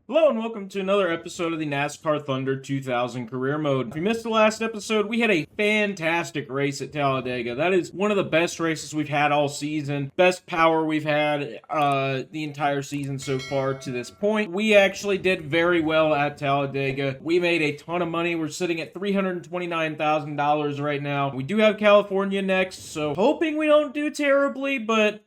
Hello and welcome to another episode of the NASCAR Thunder 2000 Career Mode. If you missed the last episode, we had a fantastic race at Talladega. That is one of the best races we've had all season. Best power we've had the entire season so far to this point. We actually did very well at Talladega. We made a ton of money. We're sitting at $329,000 right now. We do have California next, so hoping we don't do terribly, but,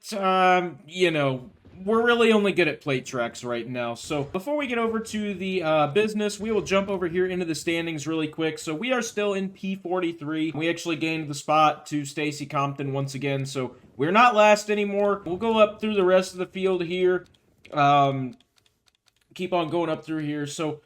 we're really only good at plate tracks right now. So before we get over to the business, we will jump over here into the standings really quick. So we are still in P43. We actually gained the spot to Stacy Compton once again. So we're not last anymore. We'll go up through the rest of the field here. Keep on going up through here. So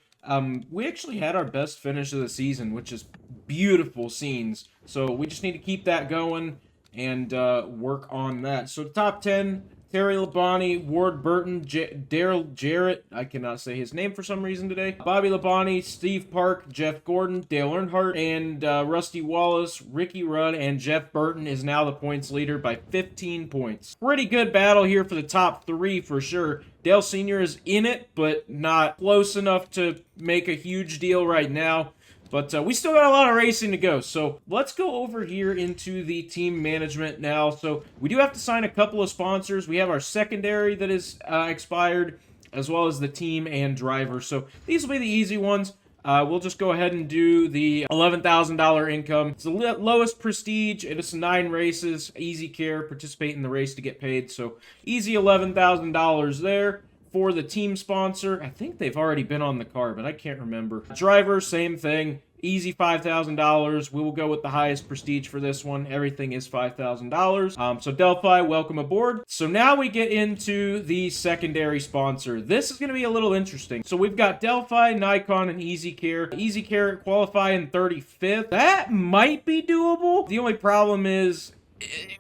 we actually had our best finish of the season, which is beautiful scenes. So we just need to keep that going and work on that. So top 10... Terry Labonte, Ward Burton, Daryl Jarrett, I cannot say his name for some reason today, Bobby Labonte, Steve Park, Jeff Gordon, Dale Earnhardt, and Rusty Wallace, Ricky Rudd, and Jeff Burton is now the points leader by 15 points. Pretty good battle here for the top three for sure. Dale Sr. is in it, but not close enough to make a huge deal right now. But we still got a lot of racing to go. So let's go over here into the team management now. So we do have to sign a couple of sponsors. We have our secondary that is expired, as well as the team and driver. So these will be the easy ones. We'll just go ahead and do the $11,000 income. It's the lowest prestige. It is 9 races. Easy care. Participate in the race to get paid. So easy $11,000 there. For the team sponsor, I think they've already been on the car, but I can't remember. Driver, same thing. Easy $5,000. We will go with the highest prestige for this one. Everything is $5,000. So Delphi, welcome aboard. So now we get into the secondary sponsor. This is going to be a little interesting. So we've got Delphi, Nikon, and Easy Care. Easy Care qualify in 35th. That might be doable. The only problem is,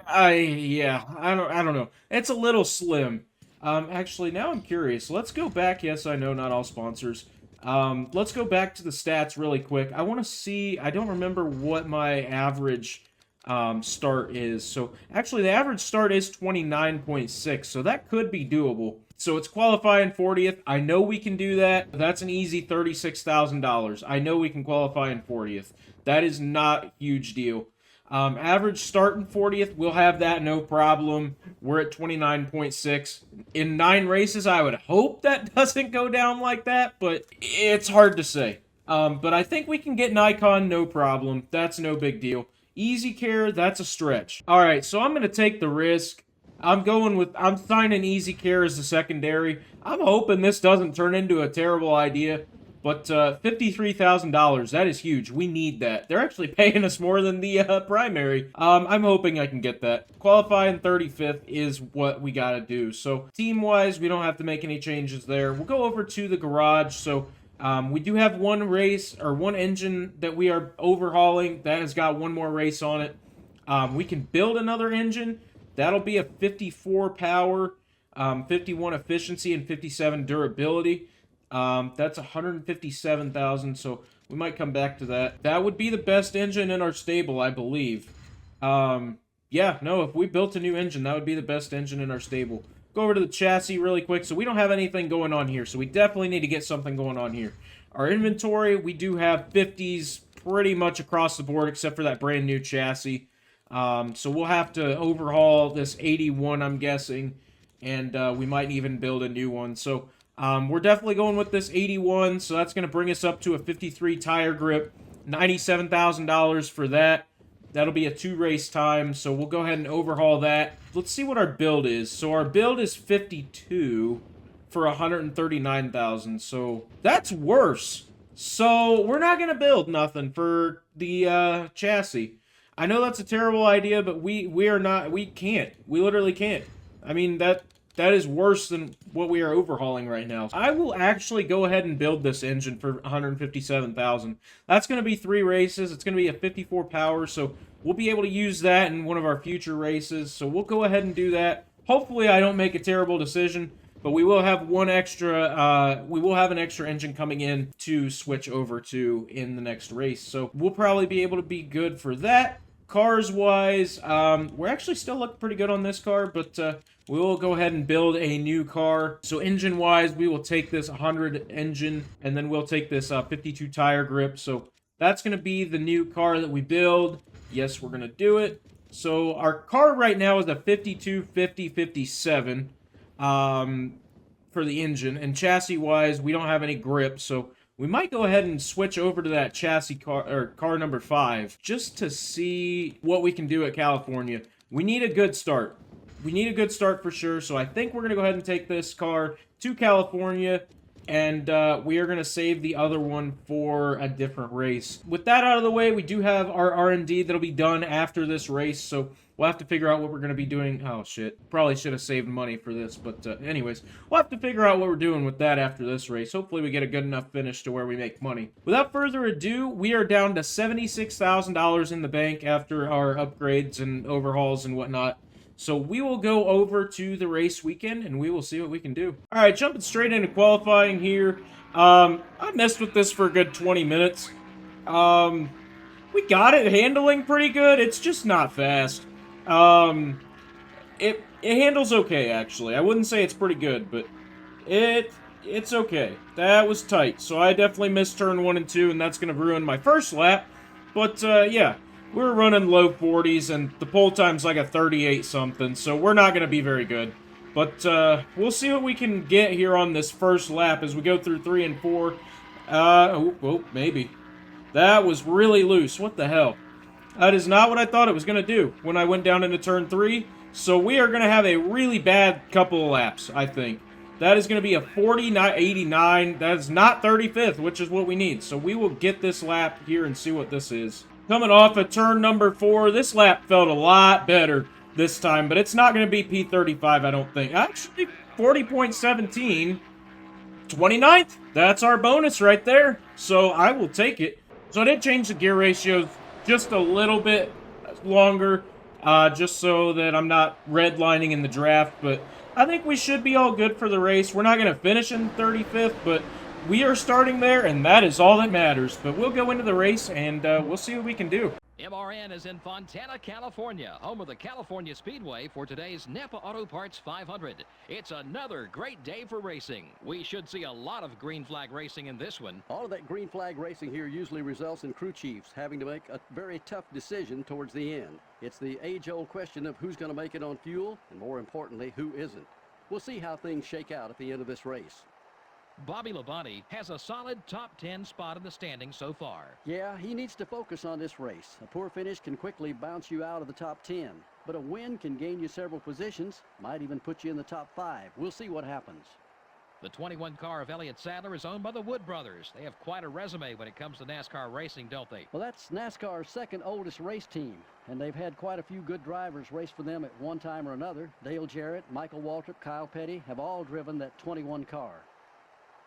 I don't know. It's a little slim. Actually, now I'm curious. Let's go back. Yes, I know, not all sponsors. Let's go back to the stats really quick. I want to see, I don't remember what my average start is. So, actually, the average start is 29.6, so that could be doable. So, it's qualifying 40th. I know we can do that. That's an easy $36,000. I know we can qualify in 40th. That is not a huge deal. Average start in 40th, we'll have that, no problem. We're at 29.6. In 9 races, I would hope that doesn't go down like that, but it's hard to say. But I think we can get Nikon, no problem. That's no big deal. Easy Care, that's a stretch. All right, so I'm going to take the risk. I'm signing Easy Care as the secondary. I'm hoping this doesn't turn into a terrible idea. But $53,000, that is huge. We need that. They're actually paying us more than the primary. I'm hoping I can get that. Qualify in 35th is what we got to do. So team-wise, we don't have to make any changes there. We'll go over to the garage. So we do have one engine that we are overhauling. That has got one more race on it. We can build another engine. That'll be a 54 power, 51 efficiency, and 57 durability. That's 157,000, so we might come back to that. That would be the best engine in our stable, I believe. If we built a new engine, that would be the best engine in our stable. Go over to the chassis really quick. So we don't have anything going on here, so we definitely need to get something going on here. Our inventory, we do have 50s pretty much across the board, except for that brand new chassis. So we'll have to overhaul this 81, I'm guessing, and we might even build a new one. So we're definitely going with this 81, so that's going to bring us up to a 53 tire grip, $97,000 for that. That'll be a 2-race time, so we'll go ahead and overhaul that. Let's see what our build is. So our build is 52 for $139,000, so that's worse. So we're not going to build nothing for the chassis. I know that's a terrible idea, but we can't. We literally can't. I mean, that is worse than what we are overhauling right now. I will actually go ahead and build this engine for $157,000. That's going to be 3 races. It's going to be a 54 power, so we'll be able to use that in one of our future races. So we'll go ahead and do that. Hopefully I don't make a terrible decision, but we will have an extra engine coming in to switch over to in the next race. So we'll probably be able to be good for that. Cars-wise, we're actually still looking pretty good on this car, but we will go ahead and build a new car. So engine-wise, we will take this 100 engine, and then we'll take this 52 tire grip. So that's going to be the new car that we build. Yes, we're going to do it. So our car right now is a 52-50-57 for the engine. And chassis-wise, we don't have any grip, so we might go ahead and switch over to that chassis car, or car number 5, just to see what we can do at California. We need a good start. We need a good start for sure, so I think we're going to go ahead and take this car to California, and we are going to save the other one for a different race. With that out of the way, we do have our R&D that'll be done after this race, so we'll have to figure out what we're going to be doing. Oh, shit. Probably should have saved money for this, but anyways, we'll have to figure out what we're doing with that after this race. Hopefully we get a good enough finish to where we make money. Without further ado, we are down to $76,000 in the bank after our upgrades and overhauls and whatnot. So we will go over to the race weekend, and we will see what we can do. All right, jumping straight into qualifying here. I messed with this for a good 20 minutes. We got it handling pretty good. It's just not fast. It handles okay, actually. I wouldn't say it's pretty good, but it's okay. That was tight. So I definitely missed turn 1 and 2, and that's going to ruin my first lap. But, yeah. We're running low 40s, and the pole time's like a 38-something, so we're not going to be very good. But we'll see what we can get here on this first lap as we go through 3 and 4. Oh, maybe. That was really loose. What the hell? That is not what I thought it was going to do when I went down into turn 3. So we are going to have a really bad couple of laps, I think. That is going to be a 49.89. That is not 35th, which is what we need. So we will get this lap here and see what this is. Coming off of turn number 4, this lap felt a lot better this time, but it's not going to be P35, I don't think. Actually, 40.17, 29th. That's our bonus right there, so I will take it. So I did change the gear ratios just a little bit longer, just so that I'm not redlining in the draft, but I think we should be all good for the race. We're not going to finish in 35th, but we are starting there, and that is all that matters. But we'll go into the race, and we'll see what we can do. MRN is in Fontana, California, home of the California Speedway for today's Napa Auto Parts 500. It's another great day for racing. We should see a lot of green flag racing in this one. All of that green flag racing here usually results in crew chiefs having to make a very tough decision towards the end. It's the age-old question of who's going to make it on fuel, and more importantly, who isn't. We'll see how things shake out at the end of this race. Bobby Labonte has a solid top 10 spot in the standings so far. Yeah, he needs to focus on this race. A poor finish can quickly bounce you out of the top 10, but a win can gain you several positions, might even put you in the top 5. We'll see what happens. The 21 car of Elliott Sadler is owned by the Wood brothers. They have quite a resume when it comes to NASCAR racing, don't they? Well, that's NASCAR's second oldest race team, and they've had quite a few good drivers race for them at one time or another. Dale Jarrett, Michael Waltrip, Kyle Petty have all driven that 21 car.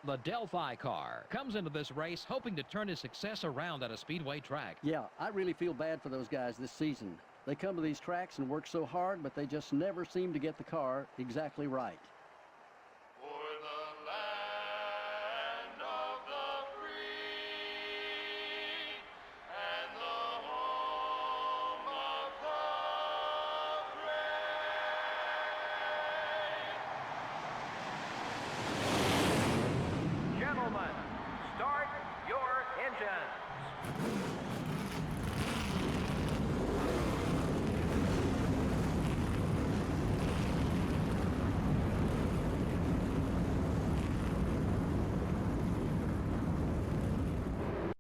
The Delphi car comes into this race hoping to turn his success around at a speedway track. Yeah, I really feel bad for those guys this season. They come to these tracks and work so hard, but they just never seem to get the car exactly right. For the land of the free and the home of the brave. Gentlemen, start your engines.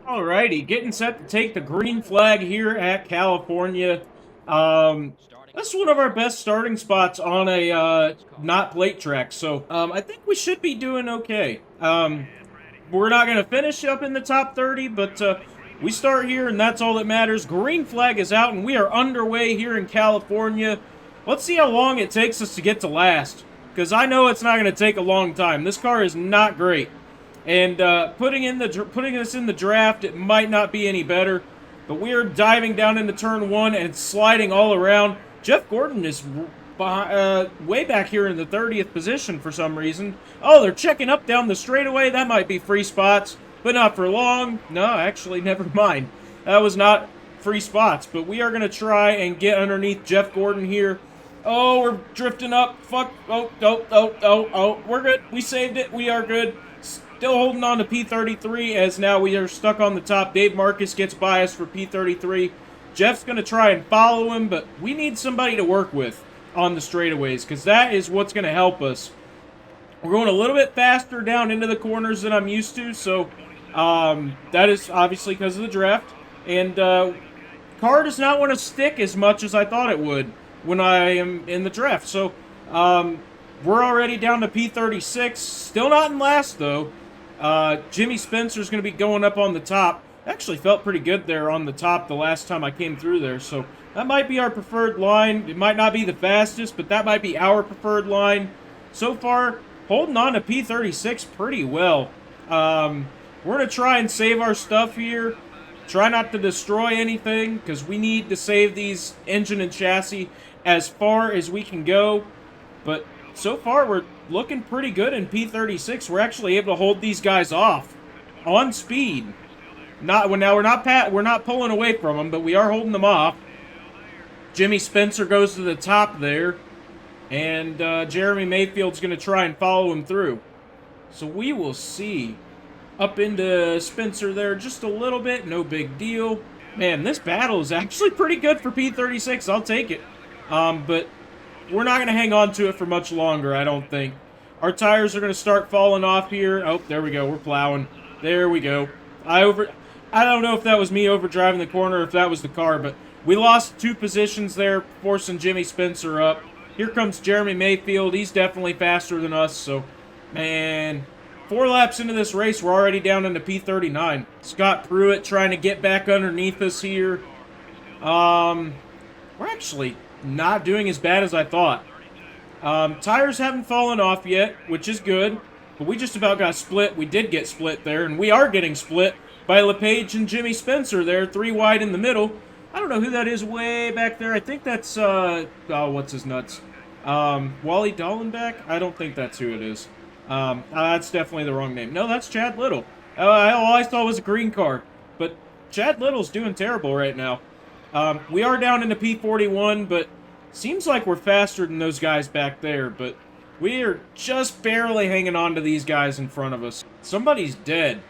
Alrighty, getting set to take the green flag here at California. That's one of our best starting spots on a not plate track, so I think we should be doing okay. We're not going to finish up in the top 30, but we start here, and that's all that matters. Green flag is out, and we are underway here in California. Let's see how long it takes us to get to last, because I know it's not going to take a long time. This car is not great. And putting this in the draft, it might not be any better. But we're diving down into turn 1 and sliding all around. Jeff Gordon is way back here in the 30th position for some reason. Oh, they're checking up down the straightaway. That might be free spots, but not for long. No, actually, never mind. That was not free spots, but we are going to try and get underneath Jeff Gordon here. Oh, we're drifting up. Fuck. Oh. We're good. We saved it. We are good. Still holding on to P33 as now we are stuck on the top. Dave Marcus gets by us for P33. Jeff's going to try and follow him, but we need somebody to work with on the straightaways because that is what's going to help us. We're going a little bit faster down into the corners than I'm used to, so that is obviously because of the draft. And car does not want to stick as much as I thought it would when I am in the draft. So we're already down to P36. Still not in last, though. Jimmy Spencer's going to be going up on the top. Actually felt pretty good there on the top the last time I came through there. So that might be our preferred line. It might not be the fastest, but that might be our preferred line. So far, holding on to P36 pretty well. We're going to try and save our stuff here. Try not to destroy anything because we need to save these engine and chassis as far as we can go. But so far, we're looking pretty good in P36. We're actually able to hold these guys off on speed. Now we're not pulling away from them, but we are holding them off. Jimmy Spencer goes to the top there, and Jeremy Mayfield's going to try and follow him through. So we will see. Up into Spencer there just a little bit, no big deal. Man, this battle is actually pretty good for P36. I'll take it. But we're not going to hang on to it for much longer, I don't think. Our tires are going to start falling off here. Oh, there we go. We're plowing. There we go. I don't know if that was me overdriving the corner or if that was the car, but we lost 2 positions there, forcing Jimmy Spencer up. Here comes Jeremy Mayfield. He's definitely faster than us, so, man, 4 laps into this race, we're already down into P39. Scott Pruitt trying to get back underneath us here. We're actually not doing as bad as I thought. Tires haven't fallen off yet, which is good, but we just about got split. We did get split there, and we are getting split by LePage and Jimmy Spencer there, 3 wide in the middle. I don't know who that is way back there. I think that's, what's his nuts? Wally Dallenbach? I don't think that's who it is. That's definitely the wrong name. No, that's Chad Little. All I saw was a green car. But Chad Little's doing terrible right now. We are down into P41, but seems like we're faster than those guys back there. But we are just barely hanging on to these guys in front of us. Somebody's dead.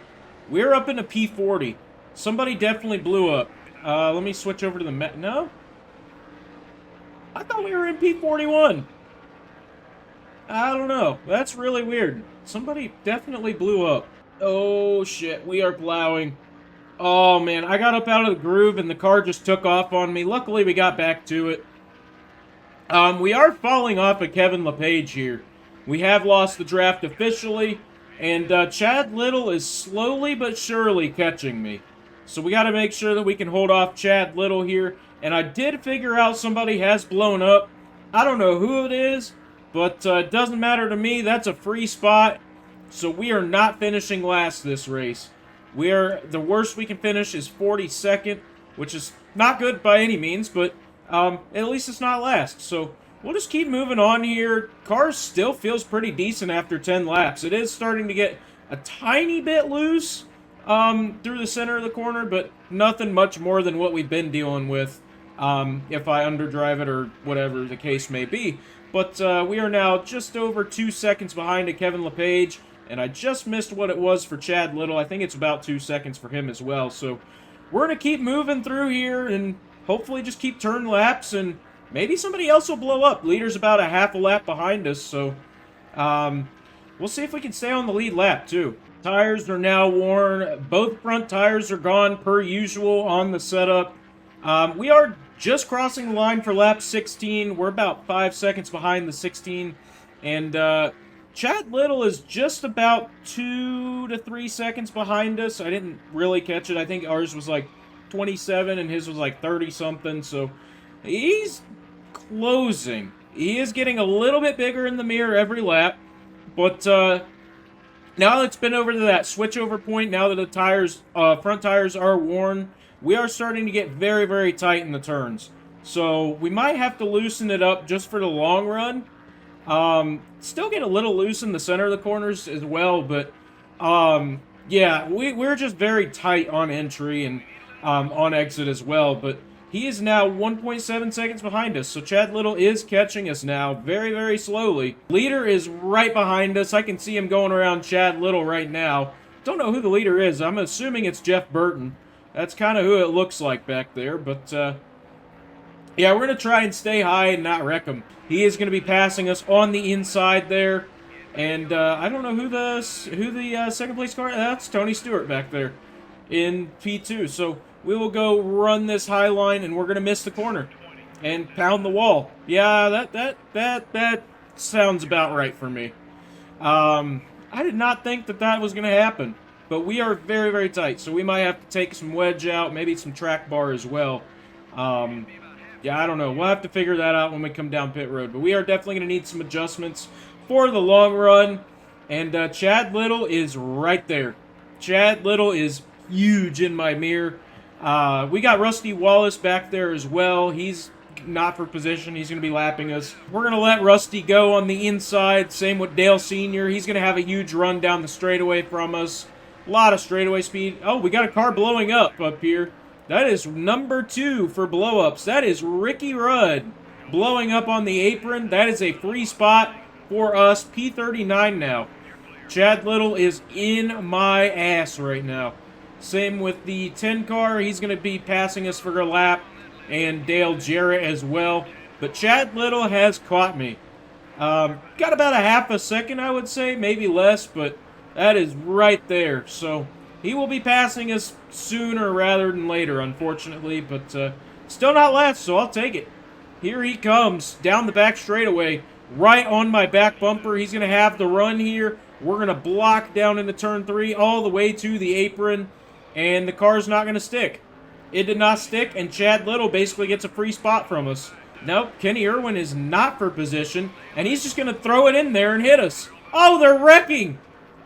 We're up into P40. Somebody definitely blew up. Let me switch over to the map. No? I thought we were in P41. I don't know. That's really weird. Somebody definitely blew up. Oh, shit. We are plowing. Oh, man. I got up out of the groove, and the car just took off on me. Luckily, we got back to it. We are falling off of Kevin LePage here. We have lost the draft officially, and Chad Little is slowly but surely catching me. So we got to make sure that we can hold off Chad Little here. And I did figure out somebody has blown up. I don't know who it is, but it doesn't matter to me. That's a free spot. So we are not finishing last this race. The worst we can finish is 42nd, which is not good by any means, but at least it's not last. So we'll just keep moving on here. Car still feels pretty decent after 10 laps. It is starting to get a tiny bit loose through the center of the corner, but nothing much more than what we've been dealing with if I underdrive it or whatever the case may be. But we are now just over 2 seconds behind Kevin LePage, and I just missed what it was for Chad Little. I think it's about 2 seconds for him as well. So we're going to keep moving through here and hopefully just keep turning laps, and maybe somebody else will blow up. Leader's about a half a lap behind us, so we'll see if we can stay on the lead lap too. Tires are now worn. Both front tires are gone per usual on the setup. We are just crossing the line for lap 16. We're about 5 seconds behind the 16. And Chad Little is just about 2 to 3 seconds behind us. I didn't really catch it. I think ours was like 27 and his was like 30-something. So he's closing. He is getting a little bit bigger in the mirror every lap. But now that it's been over to that switchover point, now that the tires, front tires are worn, we are starting to get very, very tight in the turns. So we might have to loosen it up just for the long run. Still get a little loose in the center of the corners as well, but yeah, we're just very tight on entry, and on exit as well, but he is now 1.7 seconds behind us, so Chad Little is catching us now very, very slowly. Leader is right behind us. I can see him going around Chad Little right now. Don't know who the leader is. I'm assuming it's Jeff Burton. That's kind of who it looks like back there, but yeah, we're going to try and stay high and not wreck him. He is going to be passing us on the inside there, and I don't know who the second place car. That's Tony Stewart back there in P2. So we will go run this high line, and we're going to miss the corner and pound the wall. Yeah, that sounds about right for me. I did not think that was going to happen, but we are very, very tight, so we might have to take some wedge out, maybe some track bar as well. Yeah, I don't know. We'll have to figure that out when we come down pit road, but we are definitely going to need some adjustments for the long run, and Chad Little is right there. Chad Little is huge in my mirror. We got Rusty Wallace back there as well. He's not for position. He's going to be lapping us. We're going to let Rusty go on the inside. Same with Dale Sr. He's going to have a huge run down the straightaway from us. A lot of straightaway speed. Oh, we got a car blowing up here. That is number 2 for blow-ups. That is Ricky Rudd blowing up on the apron. That is a free spot for us. P39 now. Chad Little is in my ass right now. Same with the 10 car. He's going to be passing us for a lap. And Dale Jarrett as well. But Chad Little has caught me. Got about a half a second, I would say. Maybe less, but that is right there. So he will be passing us sooner rather than later, unfortunately. But still not last, so I'll take it. Here he comes down the back straightaway. Right on my back bumper. He's going to have the run here. We're going to block down into turn 3 all the way to the apron. And the car's not going to stick. It did not stick, and Chad Little basically gets a free spot from us. Nope, Kenny Irwin is not for position, and he's just going to throw it in there and hit us. Oh, they're wrecking.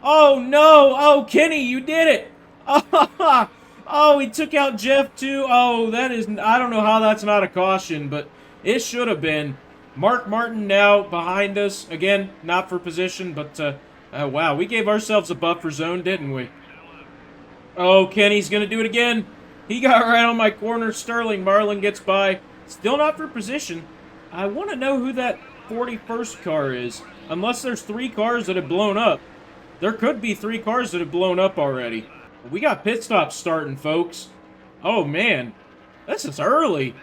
Oh, no. Oh, Kenny, you did it. Oh, he took out Jeff, too. Oh, that is, I don't know how that's not a caution, but it should have been. Mark Martin now behind us. Again, not for position, but, wow, we gave ourselves a buffer zone, didn't we? Oh, Kenny's going to do it again. He got right on my corner. Sterling Marlin gets by. Still not for position. I want to know who that 41st car is. Unless there's 3 cars that have blown up. There could be 3 cars that have blown up already. We got pit stops starting, folks. Oh, man. This is early.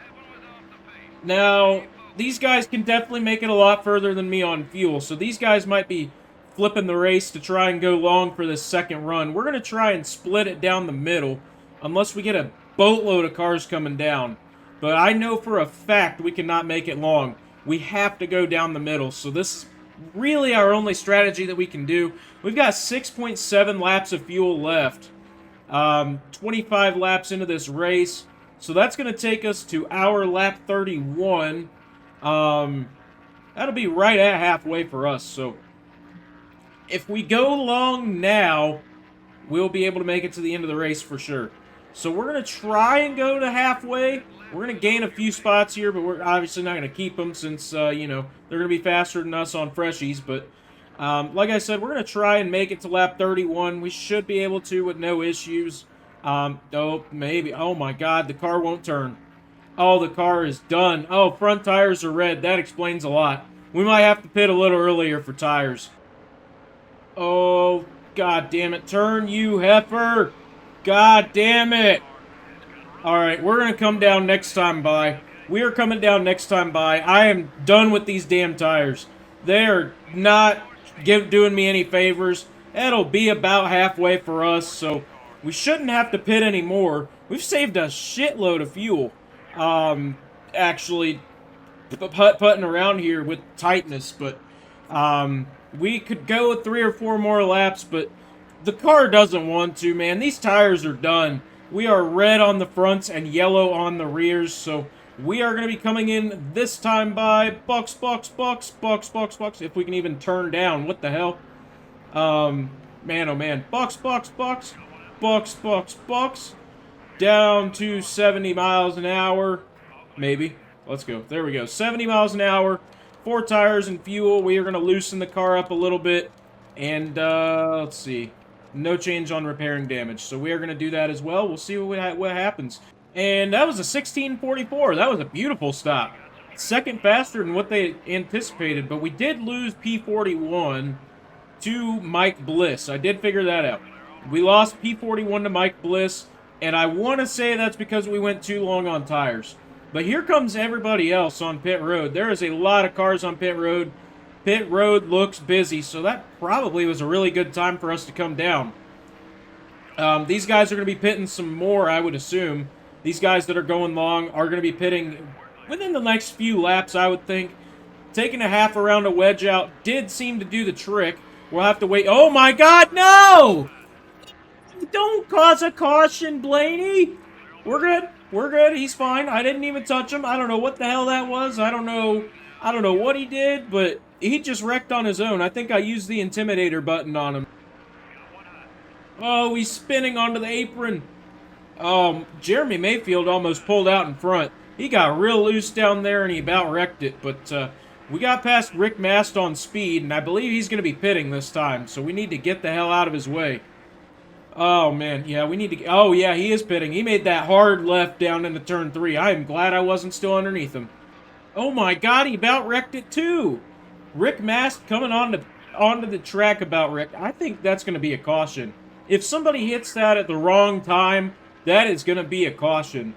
Now, these guys can definitely make it a lot further than me on fuel. So these guys might be flipping the race to try and go long for this second run. We're going to try and split it down the middle. Unless we get a boatload of cars coming down. But I know for a fact we cannot make it long. We have to go down the middle. So this is really our only strategy that we can do. We've got 6.7 laps of fuel left. 25 laps into this race. So that's going to take us to our lap 31. That'll be right at halfway for us. So if we go long now, we'll be able to make it to the end of the race for sure. So we're going to try and go to halfway. We're going to gain a few spots here, but we're obviously not going to keep them since, you know, they're going to be faster than us on freshies. But like I said, we're going to try and make it to lap 31. We should be able to with no issues. Oh, maybe. Oh, my God, the car won't turn. Oh, the car is done. Oh, front tires are red. That explains a lot. We might have to pit a little earlier for tires. Oh, God damn it. Turn, you heifer. God damn it. Alright, we're going to come down next time by. We are coming down next time by. I am done with these damn tires. They are not doing me any favors. It'll be about halfway for us, so we shouldn't have to pit anymore. We've saved a shitload of fuel. Actually, putting around here with tightness, but we could go 3 or 4 more laps, but the car doesn't want to, man. These tires are done. We are red on the fronts and yellow on the rears, so we are going to be coming in this time by box, if we can even turn down. What the hell? Man, oh man. Box. Down to 70 miles an hour. Maybe. Let's go. There we go. 70 miles an hour. 4 tires and fuel. We are going to loosen the car up a little bit. And, let's see. No change on repairing damage. So we are going to do that as well. We'll see what happens. And that was a 16:44. That was a beautiful stop. Second faster than what they anticipated, but we did lose P41 to Mike Bliss. I did figure that out. We lost P41 to Mike Bliss, and I want to say that's because we went too long on tires. But here comes everybody else on pit road. There is a lot of cars on pit road. Pit road looks busy, so that probably was a really good time for us to come down. These guys are going to be pitting some more, I would assume. These guys that are going long are going to be pitting within the next few laps, I would think. Taking a half around a wedge out did seem to do the trick. We'll have to wait. Oh my God, no! Don't cause a caution, Blaney. We're good. We're good. He's fine. I didn't even touch him. I don't know what the hell that was. I don't know what he did, but he just wrecked on his own. I think I used the Intimidator button on him. Oh, he's spinning onto the apron. Jeremy Mayfield almost pulled out in front. He got real loose down there, and he about wrecked it. But we got past Rick Mast on speed, and I believe he's going to be pitting this time. So we need to get the hell out of his way. Oh, man. Yeah, we need to... Oh, yeah, he is pitting. He made that hard left down into turn 3. I am glad I wasn't still underneath him. Oh, my God, he about wrecked it, too. Rick Mast coming onto the track about wrecked. I think that's going to be a caution. If somebody hits that at the wrong time, that is going to be a caution.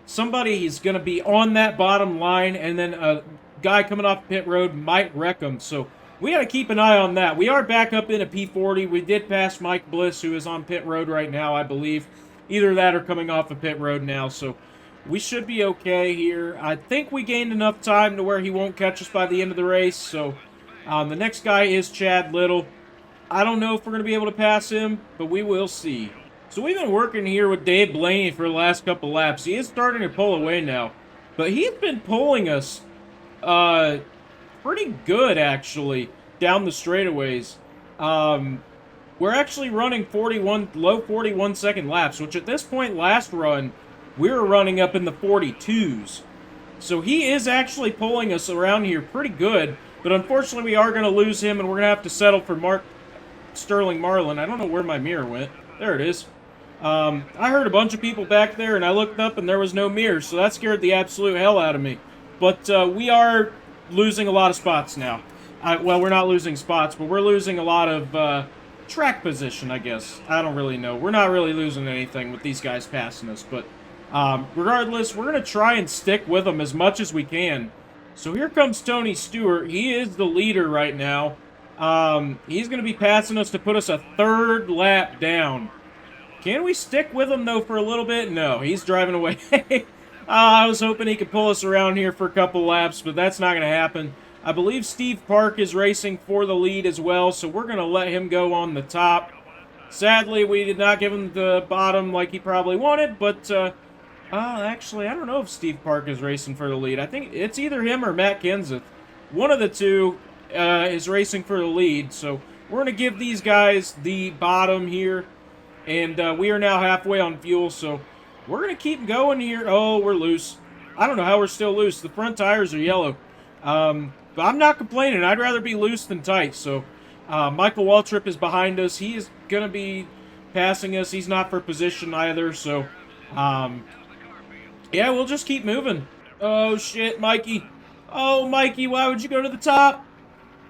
Somebody is going to be on that bottom line, and then a guy coming off pit road might wreck them. So we got to keep an eye on that. We are back up in a P40. We did pass Mike Bliss, who is on pit road right now, I believe. Either that or coming off of pit road now. So we should be okay here. I think we gained enough time to where he won't catch us by the end of the race. So the next guy is Chad Little. I don't know if we're going to be able to pass him, but we will see. So we've been working here with Dave Blaney for the last couple laps. He is starting to pull away now, but he's been pulling us pretty good, actually, down the straightaways. We're actually running low 41 second laps, which at this point last run, we were running up in the 42s. So he is actually pulling us around here pretty good, but unfortunately we are going to lose him, and we're going to have to settle for Sterling Marlin. I don't know where my mirror went. There it is. I heard a bunch of people back there, and I looked up, and there was no mirror, so that scared the absolute hell out of me. But we are losing a lot of spots now. Well, we're not losing spots, but we're losing a lot of track position, I guess. I don't really know. We're not really losing anything with these guys passing us, but regardless, we're going to try and stick with them as much as we can. So here comes Tony Stewart. He is the leader right now. He's going to be passing us to put us a third lap down. Can we stick with him, though, for a little bit? No, he's driving away. I was hoping he could pull us around here for a couple laps, but that's not going to happen. I believe Steve Park is racing for the lead as well, so we're going to let him go on the top. Sadly, we did not give him the bottom like he probably wanted, but actually, I don't know if Steve Park is racing for the lead. I think it's either him or Matt Kenseth. One of the two is racing for the lead, so we're going to give these guys the bottom here. And we are now halfway on fuel, so we're going to keep going here. Oh, we're loose. I don't know how we're still loose. The front tires are yellow. But I'm not complaining. I'd rather be loose than tight. So Michael Waltrip is behind us. He is going to be passing us. He's not for position either. So, yeah, we'll just keep moving. Oh, shit, Mikey. Oh, Mikey, why would you go to the top?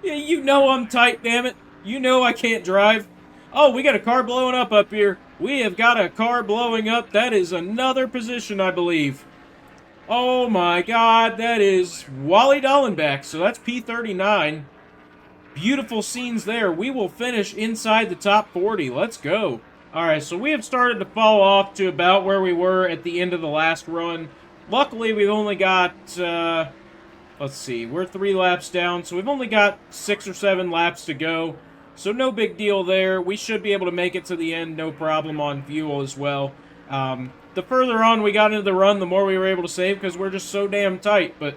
Yeah, you know I'm tight, damn it. You know I can't drive. Oh, we got a car blowing up here. We have got a car blowing up. That is another position, I believe. Oh, my God. That is Wally Dallenbach. So that's P39. Beautiful scenes there. We will finish inside the top 40. Let's go. All right, so we have started to fall off to about where we were at the end of the last run. Luckily, we've only got, let's see, we're 3 laps down, so we've only got 6 or 7 laps to go. So no big deal there. We should be able to make it to the end, no problem on fuel as well. The further on we got into the run, the more we were able to save because we're just so damn tight. But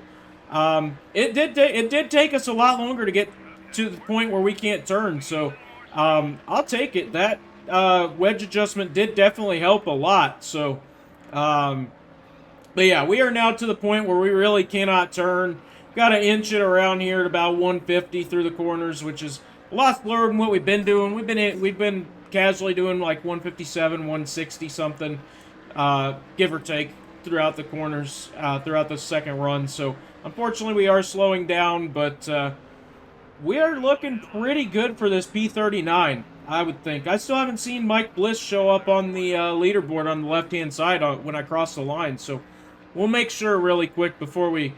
it did take us a lot longer to get to the point where we can't turn. So I'll take it. That wedge adjustment did definitely help a lot. So, but yeah, we are now to the point where we really cannot turn. Got to inch it around here at about 150 through the corners, which is a lot slower than what we've been doing. We've been casually doing like 157, 160 something, give or take, throughout the corners, throughout the second run. So unfortunately we are slowing down, but we are looking pretty good for this P39, I would think. I still haven't seen Mike Bliss show up on the leaderboard on the left-hand side when I cross the line, so we'll make sure really quick before we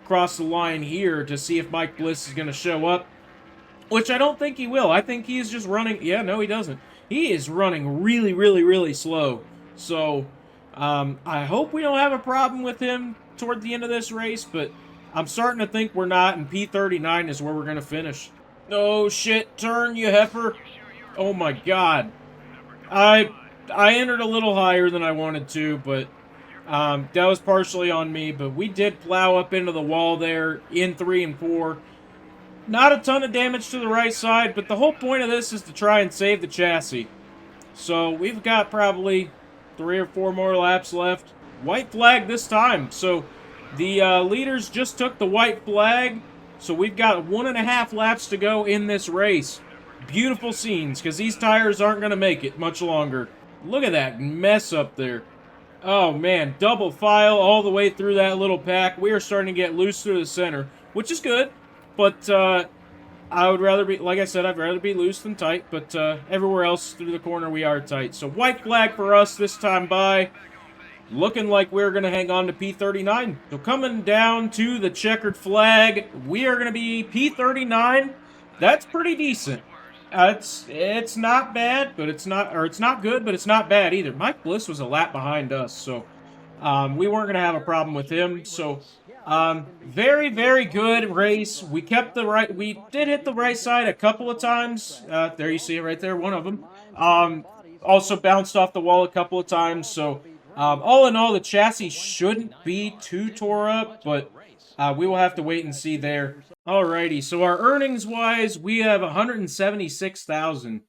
cross the line here to see if Mike Bliss is going to show up, which I don't think he will. I think he's just running... Yeah, no, he doesn't. He is running really, really, really slow. So, I hope we don't have a problem with him toward the end of this race, but I'm starting to think we're not, and P39 is where we're going to finish. Oh, shit. Turn, you heifer. Oh, my God. I entered a little higher than I wanted to, but that was partially on me, but we did plow up into the wall there in 3 and 4. Not a ton of damage to the right side, but the whole point of this is to try and save the chassis. So we've got probably 3 or 4 more laps left. White flag this time. So the leaders just took the white flag. So we've got 1.5 laps to go in this race. Beautiful scenes, because these tires aren't going to make it much longer. Look at that mess up there. Oh, man. Double file all the way through that little pack. We are starting to get loose through the center, which is good. But I would rather be, like I said, I'd rather be loose than tight. But everywhere else through the corner, we are tight. So white flag for us this time by. Looking like we're going to hang on to P39. So coming down to the checkered flag, we are going to be P39. That's pretty decent. It's not bad, but it's not good, but it's not bad either. Mike Bliss was a lap behind us, so we weren't going to have a problem with him. So very, very good race. We kept the right, we did hit the right side a couple of times. There you see it right there, one of them. Also bounced off the wall a couple of times, so all in all, the chassis shouldn't be too tore up, but we will have to wait and see there. Alrighty, so our earnings-wise, we have $176,000.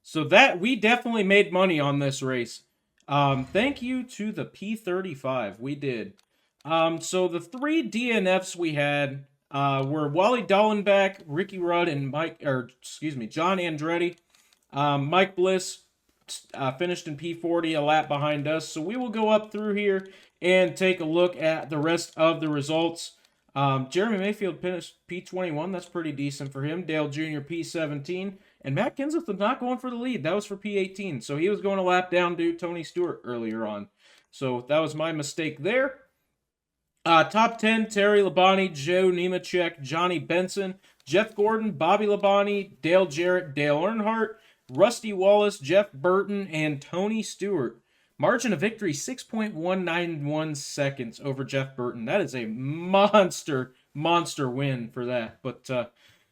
So that, we definitely made money on this race. Thank you to the P35, we did. So the 3 DNFs we had were Wally Dallenbach, Ricky Rudd, and John Andretti. Mike Bliss finished in P40, a lap behind us. So we will go up through here and take a look at the rest of the results. Jeremy Mayfield finished P21. That's pretty decent for him. Dale Jr. P17. And Matt Kenseth was not going for the lead. That was for P18. So he was going a lap down to Tony Stewart earlier on. So that was my mistake there. Top 10, Terry Labonte, Joe Nemechek, Johnny Benson, Jeff Gordon, Bobby Labonte, Dale Jarrett, Dale Earnhardt, Rusty Wallace, Jeff Burton, and Tony Stewart. Margin of victory, 6.191 seconds over Jeff Burton. That is a monster win for that. But,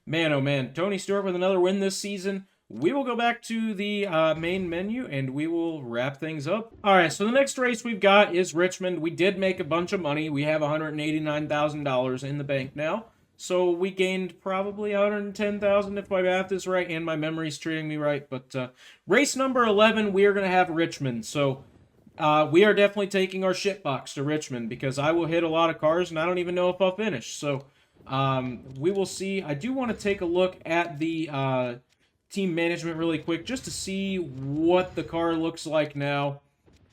man, oh man, Tony Stewart with another win this season. We will go back to the main menu, and we will wrap things up. All right, so the next race we've got is Richmond. We did make a bunch of money. We have $189,000 in the bank now. So we gained probably $110,000 if my math is right and my memory's treating me right. But race number 11, we are going to have Richmond. So we are definitely taking our shitbox to Richmond because I will hit a lot of cars and I don't even know if I'll finish. So we will see. I do want to take a look at the team management really quick just to see what the car looks like now.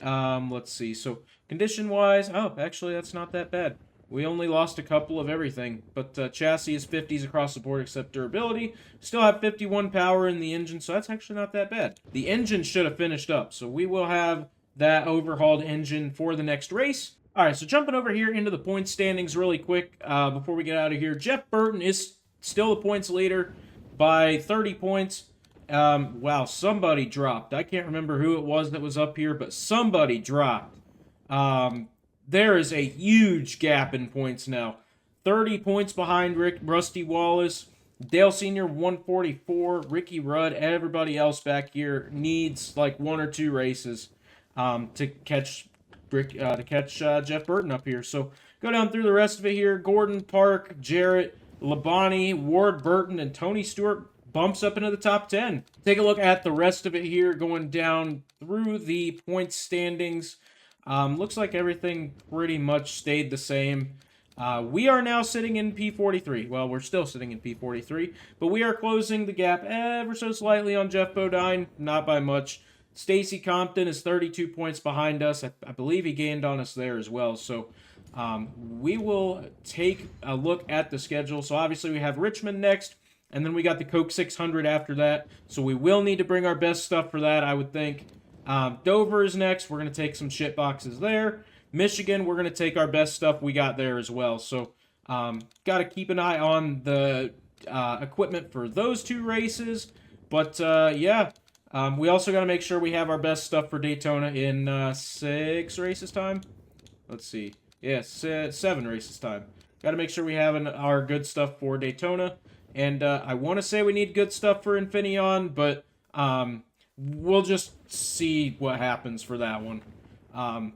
Let's see. So condition-wise, oh, actually that's not that bad. We only lost a couple of everything, but chassis is 50s across the board except durability. Still have 51 power in the engine, so that's actually not that bad. The engine should have finished up, so we will have that overhauled engine for the next race. All right, so jumping over here into the points standings really quick before we get out of here. Jeff Burton is still the points leader by 30 points. Wow, somebody dropped. I can't remember who it was that was up here, but somebody dropped. There is a huge gap in points now. 30 points behind Rusty Wallace. Dale Sr. 144. Ricky Rudd. Everybody else back here needs like 1 or 2 races to catch Jeff Burton up here. So go down through the rest of it here. Gordon, Park, Jarrett, Labonte, Ward, Burton, and Tony Stewart bumps up into the top 10. Take a look at the rest of it here going down through the points standings. Looks like everything pretty much stayed the same. We are now sitting in P43. Well, we're still sitting in P43, but we are closing the gap ever so slightly on Jeff Bodine, not by much. Stacy Compton is 32 points behind us. I believe he gained on us there as well. So we will take a look at the schedule. So obviously we have Richmond next, and then we got the Coke 600 after that. So we will need to bring our best stuff for that, I would think. Dover is next. We're going to take some shit boxes there. Michigan, we're going to take our best stuff we got there as well. So got to keep an eye on the equipment for those 2 races. But yeah, we also got to make sure we have our best stuff for Daytona in 6 races time. Let's see. Yes, 7 races time. Got to make sure we have our good stuff for Daytona. And I want to say we need good stuff for Infineon, but we'll just see what happens for that one.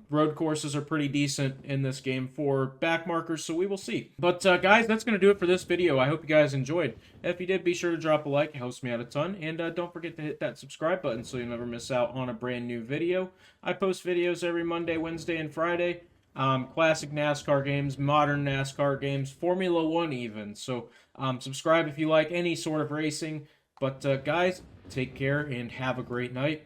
Road courses are pretty decent in this game for back markers, so we will see. But guys, that's going to do it for this video. I hope you guys enjoyed. If you did, be sure to drop a like. It helps me out a ton. And don't forget to hit that subscribe button so you never miss out on a brand new video. I post videos every Monday, Wednesday, and Friday. Classic NASCAR games, modern NASCAR games, Formula 1 even. So subscribe if you like any sort of racing. But guys, take care and have a great night.